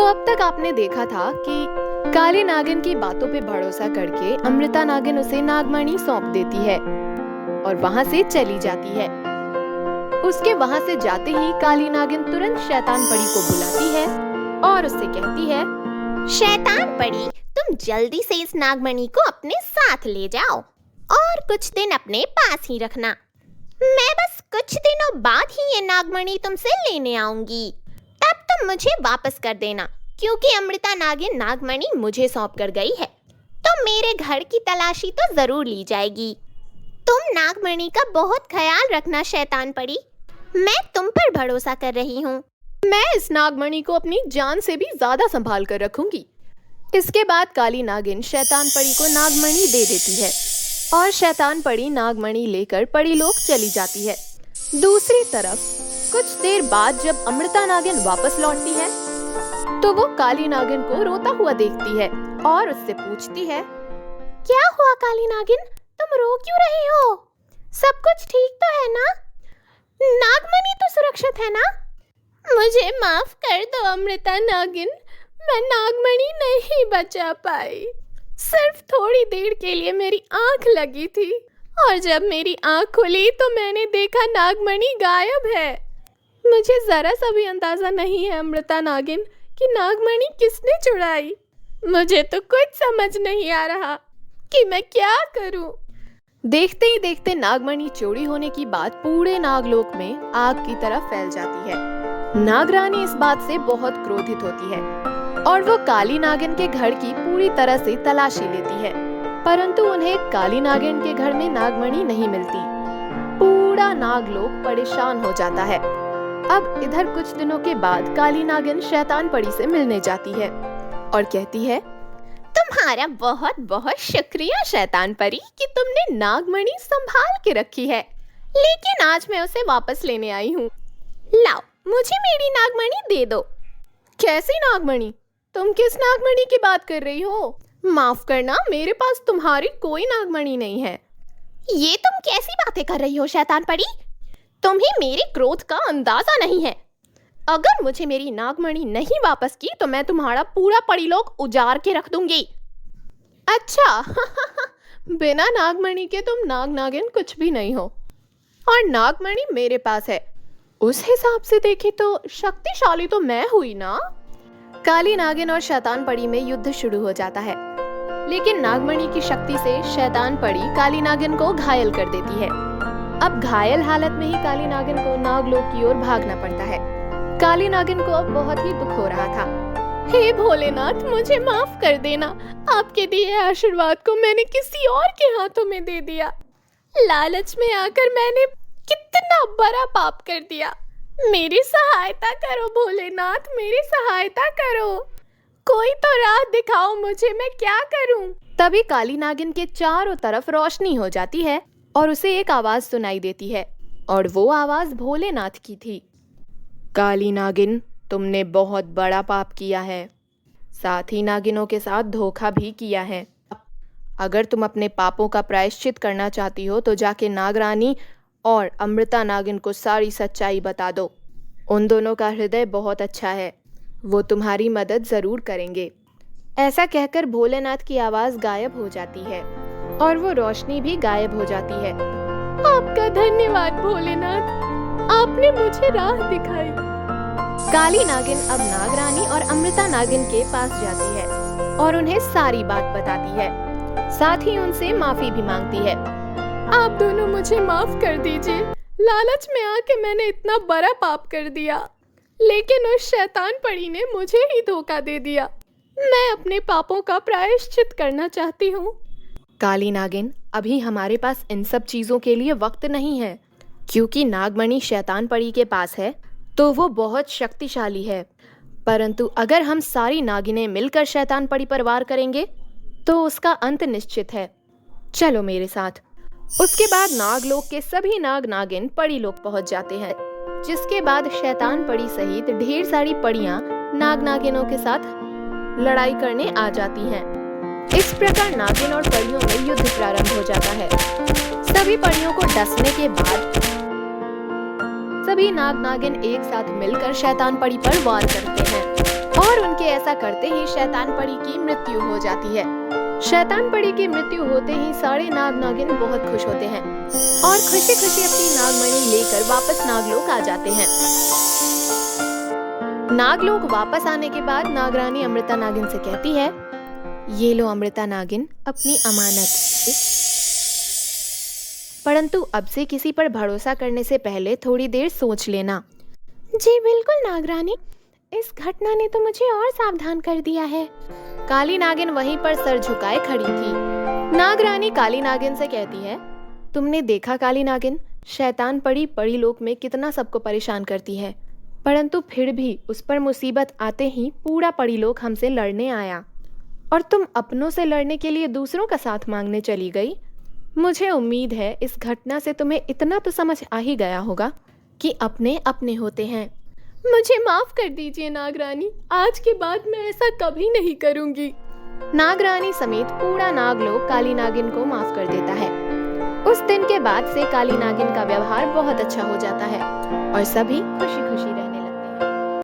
अब तक आपने देखा था कि काली नागिन की बातों पे भरोसा करके अमृता नागिन उसे नागमणि सौंप देती है और वहाँ से चली जाती है। उसके वहाँ से जाते ही काली नागिन तुरंत शैतान परी को बुलाती है और उससे कहती है, शैतान परी, तुम जल्दी से इस नागमणि को अपने साथ ले जाओ और कुछ दिन अपने पास ही रखना। मैं बस कुछ दिनों बाद ही ये नागमणि तुमसे लेने आऊंगी। तब तुम मुझे वापस कर देना, क्योंकि अमृता नागिन नागमणि मुझे सौंप कर गई है, तो मेरे घर की तलाशी तो जरूर ली जाएगी। तुम नागमणि का बहुत ख्याल रखना शैतान परी, मैं तुम पर भरोसा कर रही हूँ। मैं इस नागमणि को अपनी जान से भी ज्यादा संभाल कर रखूंगी। इसके बाद काली नागिन शैतान परी को नागमणि दे देती है और शैतान परी नागमणि लेकर परीलोक चली जाती है। दूसरी तरफ कुछ देर बाद जब अमृता नागिन वापस लौटती है तो वो काली नागिन को रोता हुआ देखती है और उससे पूछती है, क्या हुआ काली नागिन, तुम रो क्यों रही हो? सब कुछ ठीक तो है ना? नागमणि तो सुरक्षित है ना? मुझे माफ कर दो अमृता नागिन, मैं नागमणि नहीं बचा पाई। सिर्फ थोड़ी देर के लिए मेरी आंख लगी थी और जब मेरी आंख खुली तो मैंने देखा नागमणि गायब है। मुझे जरा सा भी अंदाजा नहीं है अमृता नागिन कि नागमणि किसने चुराई। मुझे तो कुछ समझ नहीं आ रहा कि मैं क्या करूं। देखते ही देखते नागमणि चोरी होने की बात पूरे नागलोक में आग की तरह फैल जाती है। नागरानी इस बात से बहुत क्रोधित होती है और वो काली नागिन के घर की पूरी तरह से तलाशी लेती है, परंतु उन्हें काली नागिन के घर में नागमणि नहीं मिलती। पूरा नागलोक परेशान हो जाता है। अब इधर कुछ दिनों के बाद काली नागिन शैतान परी से मिलने जाती है और कहती है, तुम्हारा बहुत बहुत शुक्रिया शैतान परी कि तुमने नागमणि संभाल के रखी है, लेकिन आज मैं उसे वापस लेने आई हूँ। लाओ, मुझे मेरी नागमणि दे दो। कैसी नागमणि? तुम किस नागमणि की बात कर रही हो? माफ करना, मेरे पास तुम्हारी कोई नागमणि नहीं है। ये तुम कैसी बातें कर रही हो शैतान परी? तुम्हें मेरे क्रोध का अंदाजा नहीं है। अगर मुझे मेरी नागमणि नहीं वापस की तो मैं तुम्हारा पूरा परीलोक उजाड़ के रख दूंगी। अच्छा बिना नागमणि के तुम नाग नागिन कुछ भी नहीं हो और नागमणि मेरे पास है। उस हिसाब से देखे तो शक्तिशाली तो मैं हुई ना। काली नागिन और शैतान परी में युद्ध शुरू हो जाता है, लेकिन नागमणि की शक्ति से शैतान परी काली नागिन को घायल कर देती है। अब घायल हालत में ही काली नागिन को नागलोक की ओर भागना पड़ता है। काली नागिन को अब बहुत ही दुख हो रहा था। हे भोलेनाथ, मुझे माफ कर देना। आपके दिए आशीर्वाद को मैंने किसी और के हाथों में दे दिया। लालच में आकर मैंने कितना बड़ा पाप कर दिया। मेरी सहायता करो भोलेनाथ, मेरी सहायता करो। कोई तो राह दिखाओ मुझे, मैं क्या करूं? तभी काली नागिन के चारों तरफ रोशनी हो जाती है और उसे एक आवाज सुनाई देती है और वो आवाज भोलेनाथ की थी। काली नागिन, तुमने बहुत बड़ा पाप किया है, साथ ही नागिनों के साथ धोखा भी किया है। अगर तुम अपने पापों का प्रायश्चित करना चाहती हो तो जाके नागरानी और अमृता नागिन को सारी सच्चाई बता दो। उन दोनों का हृदय बहुत अच्छा है, वो तुम्हारी मदद जरूर करेंगे। ऐसा कहकर भोलेनाथ की आवाज गायब हो जाती है और वो रोशनी भी गायब हो जाती है। आपका धन्यवाद भोलेनाथ, आपने मुझे राह दिखाई। काली नागिन अब नागरानी और अमृता नागिन के पास जाती है और उन्हें सारी बात बताती है, साथ ही उनसे माफी भी मांगती है। आप दोनों मुझे माफ कर दीजिए। लालच में आके मैंने इतना बड़ा पाप कर दिया, लेकिन उस शैतान परी ने मुझे ही धोखा दे दिया। मैं अपने पापों का प्रायश्चित करना चाहती हूँ। काली नागिन, अभी हमारे पास इन सब चीजों के लिए वक्त नहीं है, क्योंकि नागमणि शैतान परी के पास है तो वो बहुत शक्तिशाली है। परंतु अगर हम सारी नागिनें मिलकर शैतान परी पर वार करेंगे तो उसका अंत निश्चित है। चलो मेरे साथ। उसके बाद नागलोक के सभी नाग नागिन परीलोक पहुंच जाते हैं, जिसके बाद शैतान परी सहित ढेर सारी परियां नाग नागिनों के साथ लड़ाई करने आ जाती हैं। इस प्रकार नागिन और परियों में युद्ध प्रारंभ हो जाता है। सभी परियों को डसने के बाद सभी नाग नागिन एक साथ मिलकर शैतान परी पर वार करते हैं। और उनके ऐसा करते ही शैतान परी की मृत्यु हो जाती है। शैतान परी की मृत्यु होते ही सारे नाग नागिन बहुत खुश होते हैं और खुशी खुशी अपनी नागमणि लेकर वापस नागलोक आ जाते हैं। नागलोक वापस आने के बाद नागरानी अमृता नागिन से कहती है, ये लो अमृता नागिन अपनी अमानत, परंतु अब से किसी पर भरोसा करने से पहले थोड़ी देर सोच लेना। जी बिल्कुल नागरानी, इस घटना ने तो मुझे और सावधान कर दिया है। काली नागिन वहीं पर सर झुकाए खड़ी थी। नागरानी काली नागिन से कहती है, तुमने देखा काली नागिन, शैतान परी परीलोक में कितना सबको परेशान करती है, परंतु फिर भी उस पर मुसीबत आते ही पूरा परीलोक हमसे लड़ने आया और तुम अपनों से लड़ने के लिए दूसरों का साथ मांगने चली गई। मुझे उम्मीद है इस घटना से तुम्हें इतना तो समझ आ ही गया होगा कि अपने अपने होते हैं। मुझे माफ कर दीजिए नागरानी, आज के बाद मैं ऐसा कभी नहीं करूंगी। नागरानी समेत पूरा नागलोक काली नागिन को माफ कर देता है। उस दिन के बाद से काली नागिन का व्यवहार बहुत अच्छा हो जाता है और सभी खुशी खुशी रहने